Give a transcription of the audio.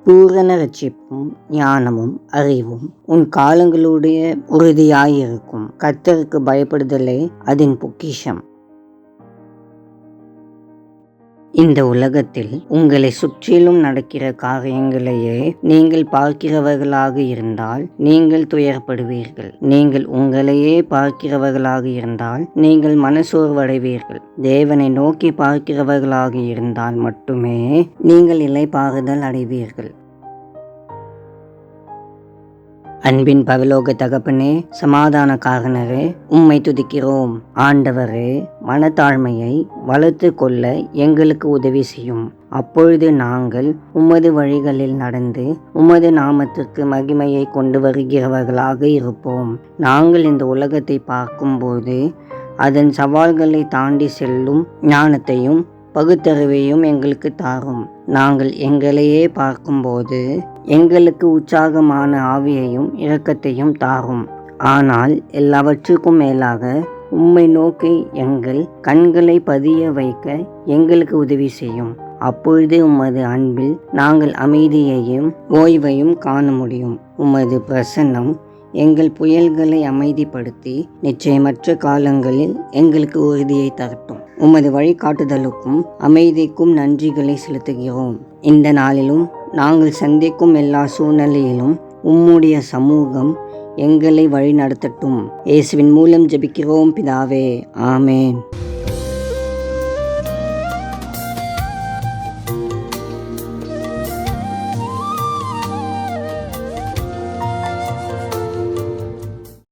பூரண இரட்சிப்பும் ஞானமும் அறிவும் உன் காலங்களுடைய உறுதியாயிருக்கும். கர்த்தருக்கு பயப்படுதலே அதன் பொக்கிஷம். இந்த உலகத்தில் உங்களை சுற்றிலும் நடக்கிற காரியங்களையே நீங்கள் பார்க்கிறவர்களாக இருந்தால் நீங்கள் துயரப்படுவீர்கள். நீங்கள் உங்களையே பார்க்கிறவர்களாக இருந்தால் நீங்கள் மனசோர்வடைவீர்கள். தேவனை நோக்கி பார்க்கிறவர்களாக இருந்தால் மட்டுமே நீங்கள் இளைப்பாறுதல் அடைவீர்கள். அன்பின் பரலோக தகப்பனே, சமாதான காரணரே, உம்மை துதிக்கிறோம். ஆண்டவரே, மனத்தாழ்மையை வளர்த்து கொள்ள எங்களுக்கு உதவி செய்யும். அப்பொழுது நாங்கள் உமது வழிகளில் நடந்து உமது நாமத்திற்கு மகிமையை கொண்டு வருகிறவர்களாக இருப்போம். நாங்கள் இந்த உலகத்தை பார்க்கும்போது அதன் சவால்களை தாண்டி செல்லும் ஞானத்தையும் பகுத்தறிவையும் எங்களுக்கு தாரும். நாங்கள் எங்களையே பார்க்கும்போது எங்களுக்கு உற்சாகமான ஆவியையும் இரக்கத்தையும் தாரும். ஆனால் எல்லாவற்றுக்கும் மேலாக உம்மை நோக்கி எங்கள் கண்களை பதிய வைக்க எங்களுக்கு உதவி செய்யும். அப்பொழுது உமது அன்பில் நாங்கள் அமைதியையும் ஓய்வையும் காண முடியும். உமது பிரசன்னம் எங்கள் புயல்களை அமைதிப்படுத்தி நிச்சயமற்ற காலங்களில் எங்களுக்கு உறுதியை தரட்டும். உமது வழிகாட்டுதலுக்கும் அமைதிக்கும் நன்றிகளை செலுத்துகிறோம். இந்த நாளிலும் நாங்கள் சந்திக்கும் எல்லா சூழ்நிலையிலும் உம்முடைய சமூகம் எங்களை வழி நடத்தட்டும். இயேசுவின் மூலம் ஜெபிக்கிறோம் பிதாவே, ஆமேன்.